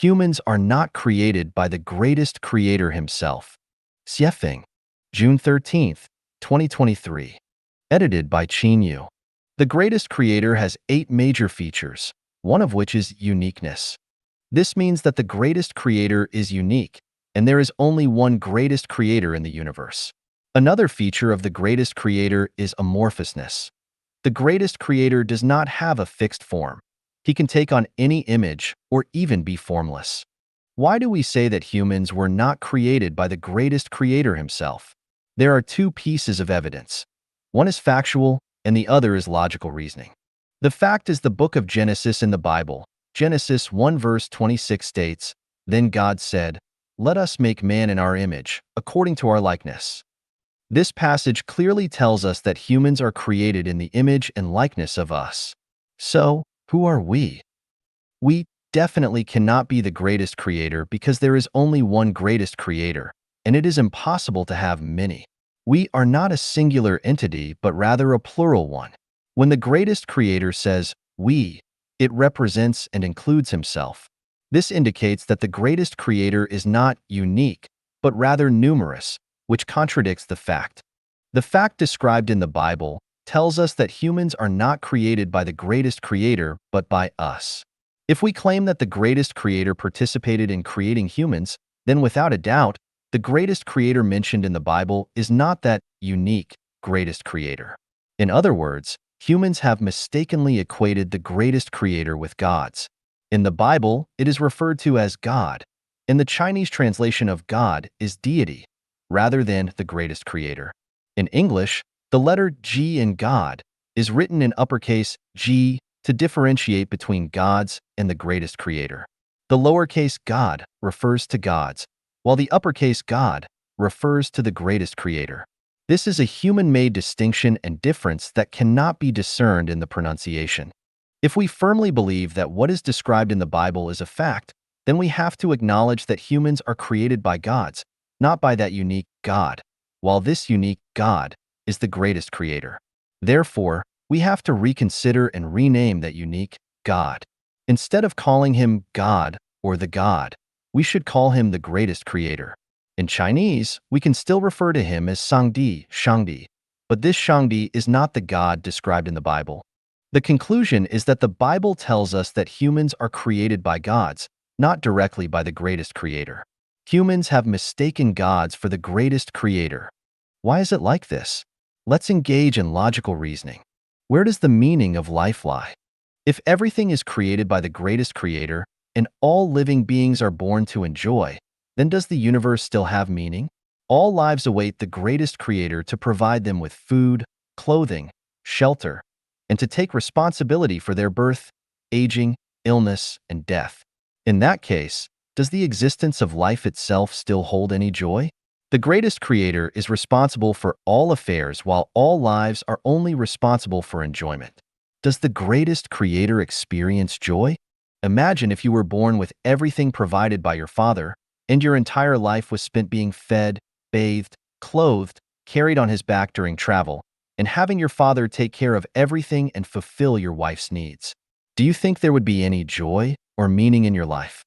Humans are not created by the greatest creator himself. Xiefeng, June 13th, 2023. Edited by Qin Yu. The greatest creator has 8 major features, one of which is uniqueness. This means that the greatest creator is unique, and there is only one greatest creator in the universe. Another feature of the greatest creator is amorphousness. The greatest creator does not have a fixed form. He can take on any image or even be formless. Why do we say that humans were not created by the greatest creator himself? There are 2 pieces of evidence. One is factual, and the other is logical reasoning. The fact is the book of Genesis in the Bible. Genesis 1 verse 26 states, "Then God said, 'Let us make man in our image, according to our likeness.'" This passage clearly tells us that humans are created in the image and likeness of us. So, who are we? We definitely cannot be the greatest creator because there is only one greatest creator, and it is impossible to have many. We are not a singular entity, but rather a plural one. When the greatest creator says, "we," it represents and includes himself. This indicates that the greatest creator is not unique, but rather numerous, which contradicts the fact. The fact described in the Bible tells us that humans are not created by the greatest creator, but by us. If we claim that the greatest creator participated in creating humans, then without a doubt, the greatest creator mentioned in the Bible is not that unique greatest creator. In other words, humans have mistakenly equated the greatest creator with gods. In the Bible, it is referred to as God. In the Chinese translation of God is deity, rather than the greatest creator. In English, the letter G in God is written in uppercase G to differentiate between gods and the greatest creator. The lowercase God refers to gods, while the uppercase God refers to the greatest creator. This is a human-made distinction and difference that cannot be discerned in the pronunciation. If we firmly believe that what is described in the Bible is a fact, then we have to acknowledge that humans are created by gods, not by that unique God, while this unique God is the greatest creator. Therefore, we have to reconsider and rename that unique God. Instead of calling him God or the God, we should call him the greatest creator. In Chinese, we can still refer to him as Sangdi, Shangdi, but this Shangdi is not the God described in the Bible. The conclusion is that the Bible tells us that humans are created by gods, not directly by the greatest creator. Humans have mistaken gods for the greatest creator. Why is it like this? Let's engage in logical reasoning. Where does the meaning of life lie? If everything is created by the greatest creator, and all living beings are born to enjoy, then does the universe still have meaning? All lives await the greatest creator to provide them with food, clothing, shelter, and to take responsibility for their birth, aging, illness, and death. In that case, does the existence of life itself still hold any joy? The greatest creator is responsible for all affairs while all lives are only responsible for enjoyment. Does the greatest creator experience joy? Imagine if you were born with everything provided by your father, and your entire life was spent being fed, bathed, clothed, carried on his back during travel, and having your father take care of everything and fulfill your wife's needs. Do you think there would be any joy or meaning in your life?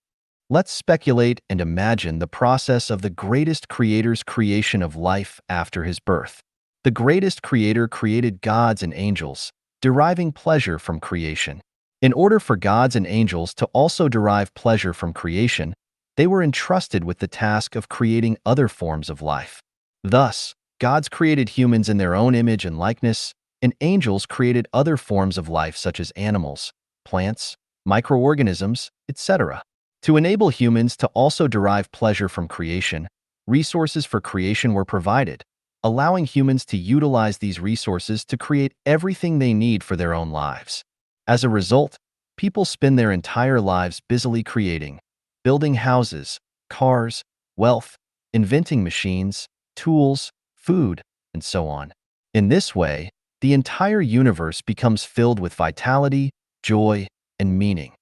Let's speculate and imagine the process of the greatest creator's creation of life after his birth. The greatest creator created gods and angels, deriving pleasure from creation. In order for gods and angels to also derive pleasure from creation, they were entrusted with the task of creating other forms of life. Thus, gods created humans in their own image and likeness, and angels created other forms of life such as animals, plants, microorganisms, etc. To enable humans to also derive pleasure from creation, resources for creation were provided, allowing humans to utilize these resources to create everything they need for their own lives. As a result, people spend their entire lives busily creating, building houses, cars, wealth, inventing machines, tools, food, and so on. In this way, the entire universe becomes filled with vitality, joy, and meaning.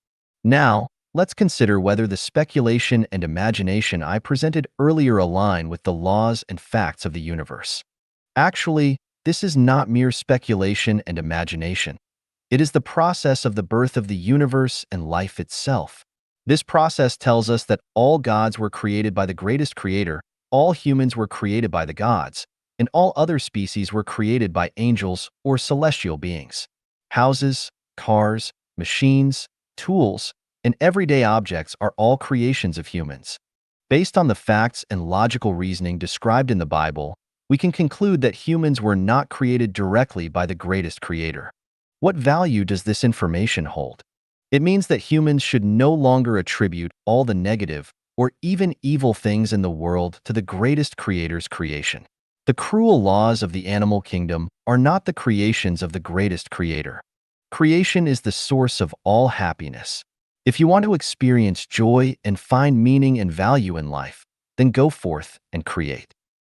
Now, let's consider whether the speculation and imagination I presented earlier align with the laws and facts of the universe. Actually, this is not mere speculation and imagination. It is the process of the birth of the universe and life itself. This process tells us that all gods were created by the greatest creator, all humans were created by the gods, and all other species were created by angels or celestial beings. Houses, cars, machines, tools, and everyday objects are all creations of humans. Based on the facts and logical reasoning described in the Bible, we can conclude that humans were not created directly by the greatest creator. What value does this information hold? It means that humans should no longer attribute all the negative or even evil things in the world to the greatest creator's creation. The cruel laws of the animal kingdom are not the creations of the greatest creator. Creation is the source of all happiness. If you want to experience joy and find meaning and value in life, then go forth and create.